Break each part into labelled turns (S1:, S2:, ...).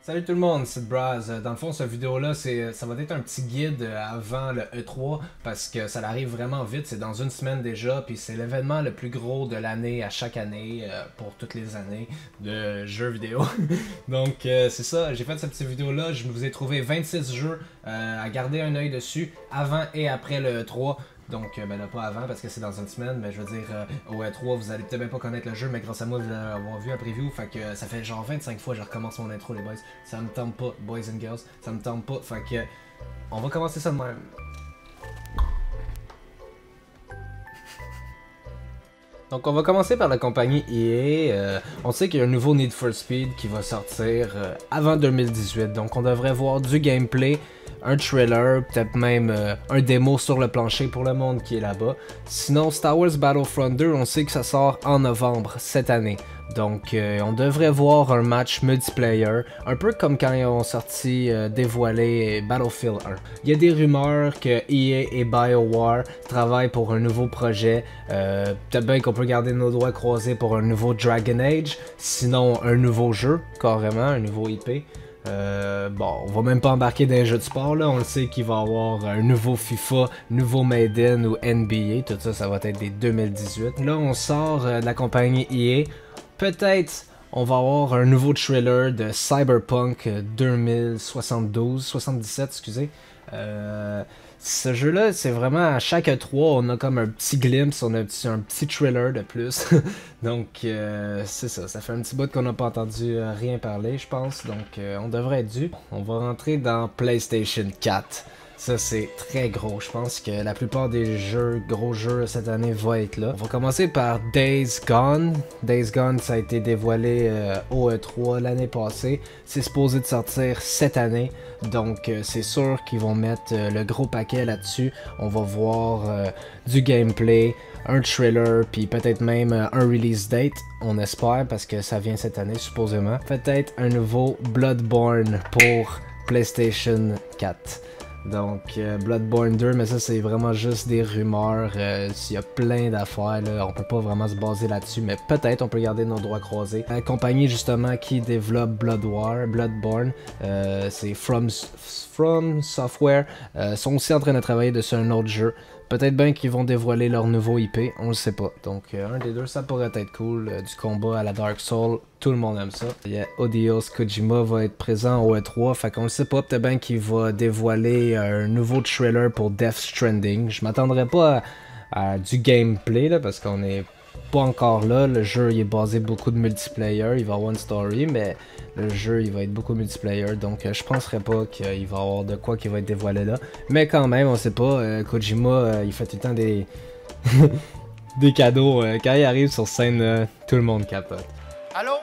S1: Salut tout le monde, c'est Braz. Dans le fond, cette vidéo-là, ça va être un petit guide avant le E3 parce que ça arrive vraiment vite, c'est dans une semaine déjà, puis c'est l'événement le plus gros de l'année à chaque année pour toutes les années de jeux vidéo. Donc c'est ça, j'ai fait cette petite vidéo-là, je vous ai trouvé 26 jeux à garder un œil dessus avant et après le E3. Donc, ben là, pas avant parce que c'est dans une semaine, mais je veux dire, au E3, vous allez peut-être même pas connaître le jeu, mais grâce à moi, vous allez avoir vu un preview. Fait que ça fait genre 25 fois que je recommence mon intro, les boys. Ça me tente pas, boys and girls, ça me tente pas. Fait que, on va commencer ça de même. Donc on va commencer par la compagnie EA. On sait qu'il y a un nouveau Need for Speed qui va sortir avant 2018. Donc on devrait voir du gameplay, un trailer, peut-être même un démo sur le plancher pour le monde qui est là-bas. Sinon Star Wars Battlefront 2, on sait que ça sort en novembre cette année. Donc on devrait voir un match multiplayer, un peu comme quand ils ont sorti dévoilé Battlefield 1. Il y a des rumeurs que EA et BioWare travaillent pour un nouveau projet. Peut-être bien qu'on peut garder nos doigts croisés pour un nouveau Dragon Age, sinon un nouveau jeu, carrément, un nouveau IP. Bon, on va même pas embarquer dans les jeux de sport, là. On le sait qu'il va y avoir un nouveau FIFA, nouveau Maiden ou NBA. Tout ça, ça va être des 2018. Là, on sort de la compagnie EA. Peut-être on va avoir un nouveau trailer de Cyberpunk 2077, excusez. Ce jeu-là, c'est vraiment à chaque E3, on a comme un petit glimpse, on a un petit trailer de plus. Donc, c'est ça, ça fait un petit bout qu'on n'a pas entendu rien parler, je pense. Donc, on devrait être dû. On va rentrer dans PlayStation 4. Ça, c'est très gros. Je pense que la plupart des gros jeux cette année vont être là. On va commencer par Days Gone. Days Gone, ça a été dévoilé au E3 l'année passée. C'est supposé de sortir cette année. Donc, c'est sûr qu'ils vont mettre le gros paquet là-dessus. On va voir du gameplay, un trailer, puis peut-être même un release date. On espère, parce que ça vient cette année, supposément. Peut-être un nouveau Bloodborne pour PlayStation 4. Donc, Bloodborne 2, mais ça c'est vraiment juste des rumeurs, il y a plein d'affaires, là, on peut pas vraiment se baser là-dessus, mais peut-être on peut garder nos droits croisés. La compagnie justement qui développe Bloodborne, c'est From Software, sont aussi en train de travailler dessus un autre jeu. Peut-être bien qu'ils vont dévoiler leur nouveau IP, on le sait pas. Donc un des deux, ça pourrait être cool. Du combat à la Dark Souls, tout le monde aime ça. Hideo Kojima va être présent au E3, fait qu'on le sait pas. Peut-être bien qu'il va dévoiler un nouveau trailer pour Death Stranding. Je m'attendrais pas à du gameplay, là, parce qu'on est pas encore là. Le jeu il est basé beaucoup de multiplayer, il va avoir une story, mais le jeu il va être beaucoup multiplayer, donc je penserais pas qu'il va y avoir de quoi qui va être dévoilé là. Mais quand même, on sait pas, Kojima il fait tout le temps des des cadeaux. Quand il arrive sur scène, tout le monde capote.
S2: Hello?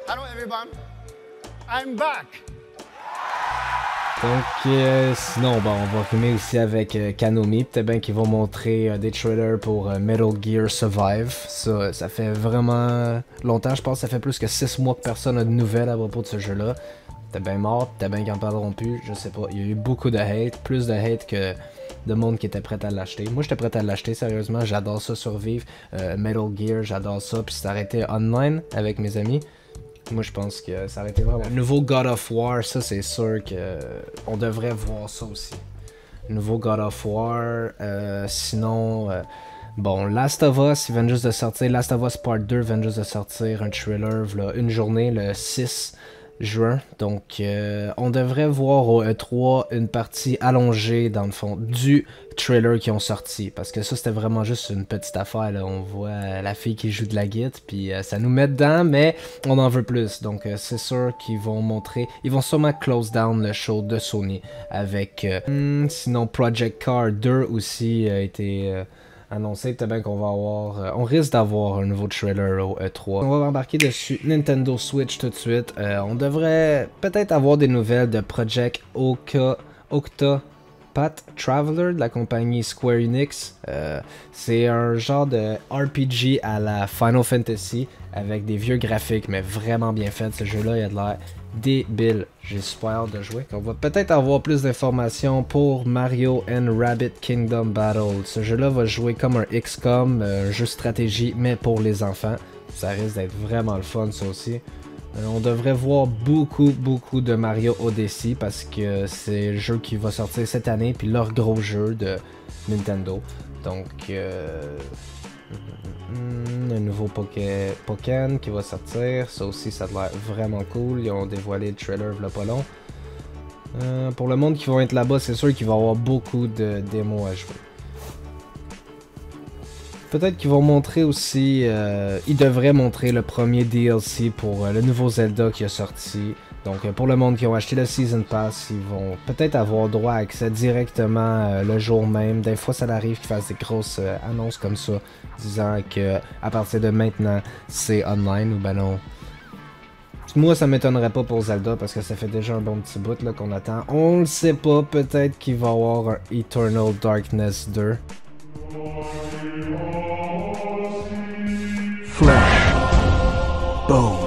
S2: Hello everyone. I'm back.
S1: Donc sinon on va filmer aussi avec Konami, peut-être bien qu'ils vont montrer des trailers pour Metal Gear Survive. Ça fait vraiment longtemps, je pense que ça fait plus que 6 mois que personne n'a de nouvelles à propos de ce jeu-là. T'es bien mort, t'es bien qu'ils en parleront plus, je sais pas. Il y a eu beaucoup de hate, plus de hate que de monde qui était prêt à l'acheter. Moi j'étais prêt à l'acheter, sérieusement, j'adore ça survivre. Metal Gear, j'adore ça, puis c'est arrêté online avec mes amis. Moi je pense que ça aurait été vraiment... Le nouveau God of War, ça c'est sûr que on devrait voir ça aussi. Le nouveau God of War, sinon... bon, Last of Us, il vient juste de sortir, Last of Us Part 2 vient juste de sortir un trailer, là, une journée, le 6 juin. Donc, on devrait voir au E3 une partie allongée, dans le fond, du trailer qui ont sorti. Parce que ça, c'était vraiment juste une petite affaire, là. On voit la fille qui joue de la guitare, puis ça nous met dedans, mais on en veut plus. Donc, c'est sûr qu'ils vont montrer... Ils vont sûrement close down le show de Sony avec... sinon, Project Car 2 aussi a été... annoncé, peut-être bien qu'on va avoir... on risque d'avoir un nouveau trailer au E3. On va embarquer dessus Nintendo Switch tout de suite. On devrait peut-être avoir des nouvelles de Project Octopath Traveler de la compagnie Square Enix. C'est un genre de RPG à la Final Fantasy avec des vieux graphiques, mais vraiment bien fait. Ce jeu-là, il a de l'air débile. J'ai super hâte de jouer. On va peut-être avoir plus d'informations pour Mario and Rabbit Kingdom Battle. Ce jeu-là va jouer comme un XCOM, un jeu stratégie, mais pour les enfants. Ça risque d'être vraiment le fun, ça aussi. On devrait voir beaucoup de Mario Odyssey parce que c'est le jeu qui va sortir cette année, puis leur gros jeu de Nintendo. Donc, un nouveau Pokémon qui va sortir, ça aussi ça a l'air vraiment cool, ils ont dévoilé le trailer il y a pas long. Pour le monde qui va être là-bas, c'est sûr qu'il va y avoir beaucoup de démos à jouer. Peut-être qu'ils vont montrer aussi, ils devraient montrer le premier DLC pour le nouveau Zelda qui est sorti. Donc pour le monde qui ont acheté le Season Pass, ils vont peut-être avoir droit à accès directement le jour même. Des fois ça arrive qu'ils fassent des grosses annonces comme ça, disant que à partir de maintenant c'est online ou ben non. Moi ça m'étonnerait pas pour Zelda parce que ça fait déjà un bon petit bout là qu'on attend. On le sait pas, peut-être qu'il va y avoir un Eternal Darkness 2.
S3: Flesh, bone,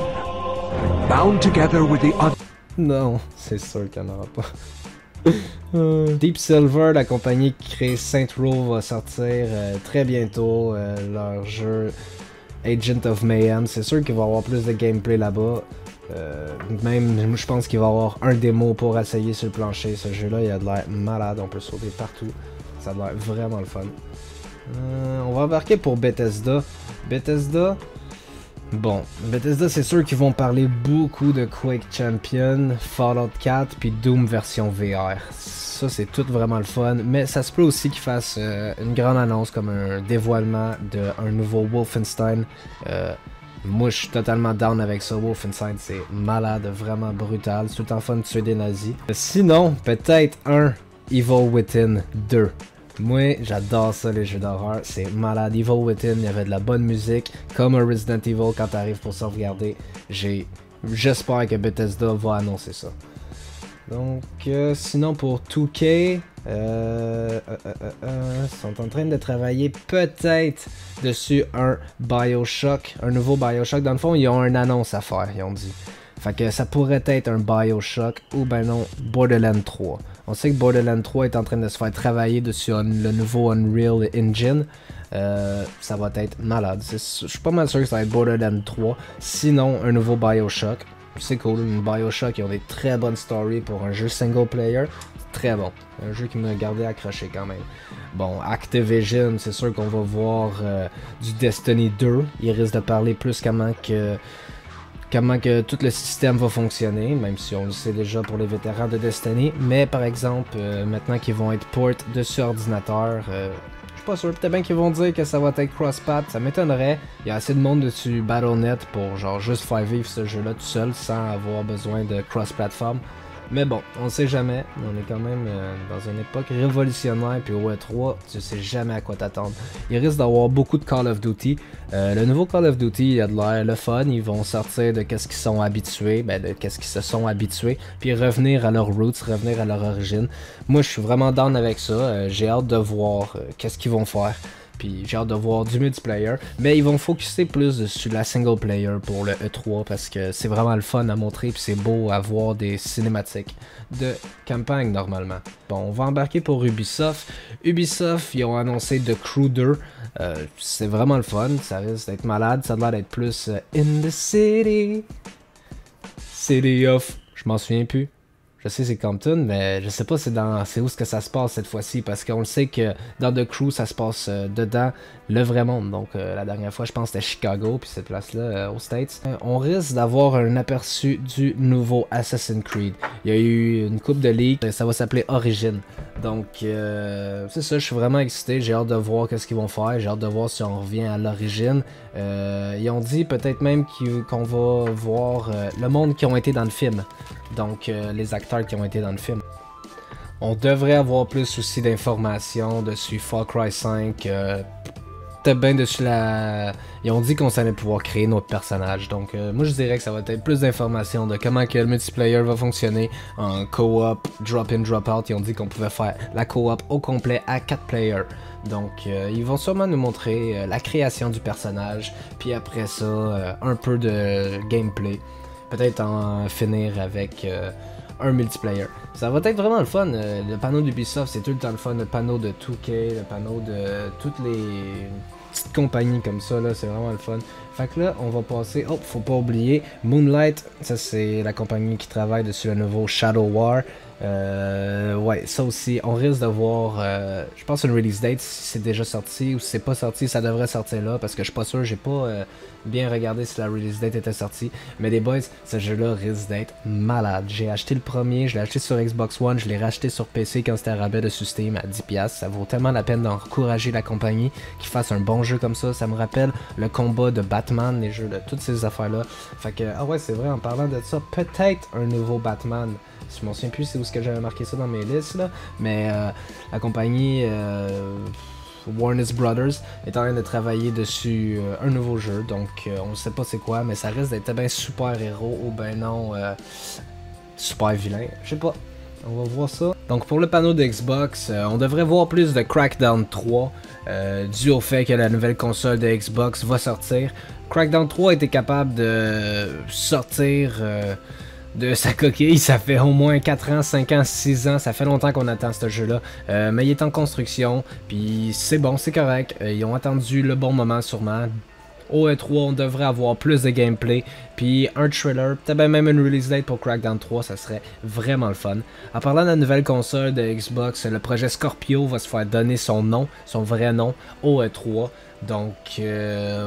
S3: bound together with the other.
S1: Non, c'est sûr qu'il n'y en aura pas. Deep Silver, la compagnie qui crée Saint Row, va sortir très bientôt leur jeu Agent of Mayhem. C'est sûr qu'il va y avoir plus de gameplay là-bas. Même, je pense qu'il va y avoir un démo pour essayer sur le plancher. Ce jeu-là, il a de l'air malade, on peut sauter partout. Ça a l'air vraiment le fun. On va embarquer pour Bethesda. Bethesda, c'est sûr qu'ils vont parler beaucoup de Quake Champion, Fallout 4 puis Doom version VR. Ça c'est tout vraiment le fun, mais ça se peut aussi qu'ils fassent une grande annonce comme un dévoilement d'un nouveau Wolfenstein. Moi je suis totalement down avec ça, Wolfenstein c'est malade, vraiment brutal, c'est tout le temps fun de tuer des nazis. Sinon, peut-être un Evil Within 2. Moi, j'adore ça, les jeux d'horreur, c'est malade. Evil Within, il y avait de la bonne musique, comme un Resident Evil quand t'arrives pour sauvegarder. J'espère que Bethesda va annoncer ça. Donc, sinon pour 2K, sont en train de travailler peut-être dessus un Bioshock, un nouveau Bioshock. Dans le fond, ils ont une annonce à faire, ils ont dit. Fait que ça pourrait être un Bioshock ou ben non, Borderlands 3. On sait que Borderlands 3 est en train de se faire travailler dessus le nouveau Unreal Engine. Ça va être malade. Je suis pas mal sûr que ça va être Borderlands 3. Sinon, un nouveau Bioshock. C'est cool, une Bioshock, ils ont des très bonnes stories pour un jeu single player. Très bon. Un jeu qui m'a gardé accroché quand même. Bon, Activision, c'est sûr qu'on va voir du Destiny 2. Il risque de parler plus comment que tout le système va fonctionner, même si on le sait déjà pour les vétérans de Destiny. Mais par exemple, maintenant qu'ils vont être port dessus ordinateur, je suis pas sûr. Peut-être bien qu'ils vont dire que ça va être cross-path, ça m'étonnerait. Il y a assez de monde dessus Battle.net pour genre juste faire vivre ce jeu-là tout seul sans avoir besoin de cross-platform. Mais bon, on sait jamais, on est quand même dans une époque révolutionnaire, puis au E3, tu sais jamais à quoi t'attendre. Il risque d'avoir beaucoup de Call of Duty. Le nouveau Call of Duty, il a de l'air le fun, ils vont sortir de qu'est-ce qu'ils sont habitués, de qu'est-ce qu'ils se sont habitués, puis revenir à leurs roots, revenir à leur origine. Moi, je suis vraiment down avec ça, j'ai hâte de voir qu'est-ce qu'ils vont faire. Puis j'ai hâte de voir du multiplayer, mais ils vont focuser plus sur la single player pour le E3 parce que c'est vraiment le fun à montrer puis c'est beau à voir des cinématiques de campagne normalement. Bon, on va embarquer pour Ubisoft. Ubisoft, ils ont annoncé The Crew 2. C'est vraiment le fun, ça risque d'être malade, ça a l'air d'être plus in the city. City of... Je m'en souviens plus. Je sais c'est Compton, mais je sais pas c'est où ce que ça se passe cette fois-ci, parce qu'on le sait que dans The Crew, ça se passe dedans le vrai monde. Donc la dernière fois, je pense que c'était Chicago, puis cette place-là, aux States. On risque d'avoir un aperçu du nouveau Assassin's Creed. Il y a eu une coupe de leaks, ça va s'appeler Origin. Donc c'est ça, je suis vraiment excité, j'ai hâte de voir qu'est-ce qu'ils vont faire, j'ai hâte de voir si on revient à l'origine. Ils ont dit peut-être même qu'on va voir le monde qui ont été dans le film. Donc les acteurs qui ont été dans le film. On devrait avoir plus aussi d'informations dessus Far Cry 5. Peut-être bien dessus la... Ils ont dit qu'on allait pouvoir créer notre personnage. Donc moi je dirais que ça va être plus d'informations de comment que le multiplayer va fonctionner en co-op, drop-in, drop-out. Ils ont dit qu'on pouvait faire la co-op au complet à 4 players. Donc ils vont sûrement nous montrer la création du personnage. Puis après ça, un peu de gameplay. Peut-être en finir avec un multiplayer. Ça va être vraiment le fun. Le panneau d'Ubisoft, c'est tout le temps le fun. Le panneau de 2K, le panneau de toutes les petites compagnies comme ça, là, c'est vraiment le fun. Fait que là, on va passer... Oh, faut pas oublier, Moonlight, ça c'est la compagnie qui travaille dessus le nouveau Shadow War. Ouais, ça aussi, on risque de voir, je pense une release date, si c'est déjà sorti ou si c'est pas sorti, ça devrait sortir là, parce que je suis pas sûr, j'ai pas bien regardé si la release date était sortie. Mais les boys, ce jeu-là risque d'être malade. J'ai acheté le premier, je l'ai acheté sur Xbox One, je l'ai racheté sur PC quand c'était à rabais dessus Steam à 10$. Ça vaut tellement la peine d'encourager la compagnie qui fasse un bon jeu comme ça. Ça me rappelle le combat de Batman, les jeux de toutes ces affaires-là. Fait que, ah ouais, c'est vrai, en parlant de ça, peut-être un nouveau Batman. Je m'en souviens plus c'est où ce que j'avais marqué ça dans mes listes là, mais la compagnie Warner Brothers est en train de travailler dessus un nouveau jeu, donc on sait pas c'est quoi, mais ça risque d'être ben super héros ou ben non super vilain, je sais pas. On va voir ça. Donc pour le panneau de Xbox, on devrait voir plus de Crackdown 3 dû au fait que la nouvelle console de Xbox va sortir. Crackdown 3 était capable de sortir de sa coquille, ça fait au moins 4 ans, 5 ans, 6 ans, ça fait longtemps qu'on attend ce jeu-là, mais il est en construction, puis c'est bon, c'est correct, ils ont attendu le bon moment sûrement. Au E3, on devrait avoir plus de gameplay, puis un trailer, peut-être même une release date pour Crackdown 3, ça serait vraiment le fun. En parlant de la nouvelle console de Xbox, le projet Scorpio va se faire donner son nom, son vrai nom, au E3. Donc,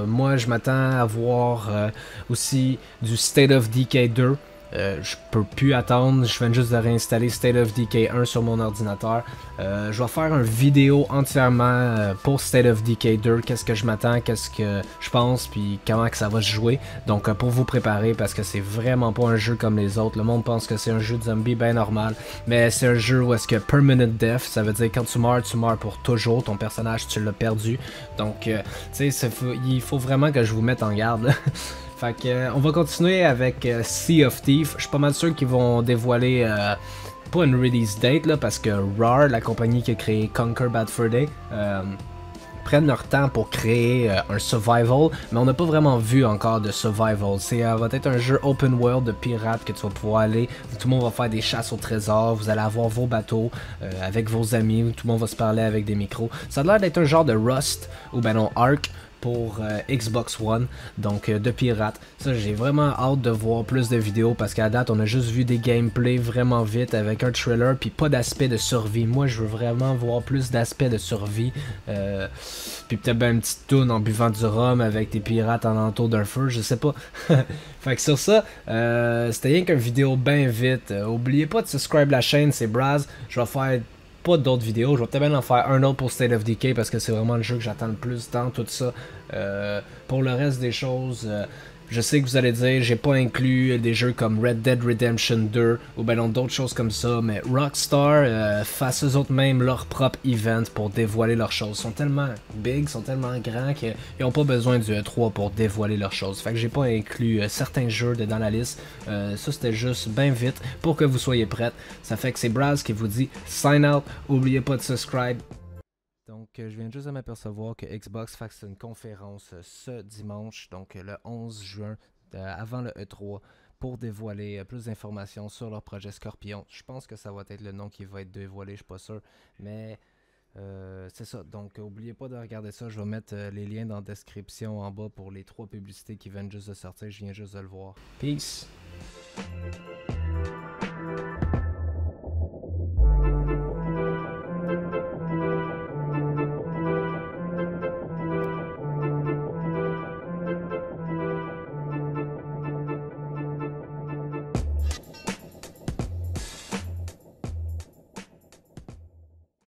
S1: moi, je m'attends à voir aussi du State of Decay 2. Je peux plus attendre, je viens juste de réinstaller State of Decay 1 sur mon ordinateur. Je vais faire une vidéo entièrement pour State of Decay 2, qu'est-ce que je m'attends, qu'est-ce que je pense, puis comment que ça va se jouer. Donc pour vous préparer, parce que c'est vraiment pas un jeu comme les autres. Le monde pense que c'est un jeu de zombie bien normal, mais c'est un jeu où est-ce que permanent death, ça veut dire quand tu meurs pour toujours, ton personnage tu l'as perdu. Donc tu sais, il faut vraiment que je vous mette en garde. Fait que, on va continuer avec Sea of Thieves. Je suis pas mal sûr qu'ils vont dévoiler pas une release date là, parce que Rare, la compagnie qui a créé Conquer Bad Fur Day, prennent leur temps pour créer un survival, mais on n'a pas vraiment vu encore de survival. C'est va être un jeu open world de pirates que tu vas pouvoir aller, tout le monde va faire des chasses au trésor, vous allez avoir vos bateaux avec vos amis, tout le monde va se parler avec des micros. Ça a l'air d'être un genre de Rust, ou ben non, Ark, pour Xbox One, donc de pirates. Ça, j'ai vraiment hâte de voir plus de vidéos parce qu'à date, on a juste vu des gameplays vraiment vite avec un trailer puis pas d'aspect de survie. Moi, je veux vraiment voir plus d'aspect de survie. Puis peut-être ben une petite toune en buvant du rhum avec des pirates en entour d'un feu, je sais pas. Fait que sur ça, c'était rien qu'une vidéo bien vite. Oubliez pas de subscribe la chaîne, c'est Braz. Je vais faire pas d'autres vidéos, je vais peut-être bien en faire un autre pour State of Decay parce que c'est vraiment le jeu que j'attends le plus dans tout ça. Pour le reste des choses, je sais que vous allez dire, j'ai pas inclus des jeux comme Red Dead Redemption 2 ou ben non d'autres choses comme ça, mais Rockstar fasse eux autres même leur propre event pour dévoiler leurs choses. Ils sont tellement big, sont tellement grands qu'ils n'ont pas besoin du E3 pour dévoiler leurs choses. Fait que j'ai pas inclus certains jeux dans la liste. Ça c'était juste bien vite pour que vous soyez prêts. Ça fait que c'est Braz qui vous dit sign out, oubliez pas de subscribe. Donc, je viens juste de m'apercevoir que Xbox fasse une conférence ce dimanche, donc le 11 juin, avant le E3, pour dévoiler plus d'informations sur leur projet Scorpion. Je pense que ça va être le nom qui va être dévoilé, je suis pas sûr, mais c'est ça. Donc, n'oubliez pas de regarder ça. Je vais mettre les liens dans la description en bas pour les 3 publicités qui viennent juste de sortir. Je viens juste de le voir. Peace!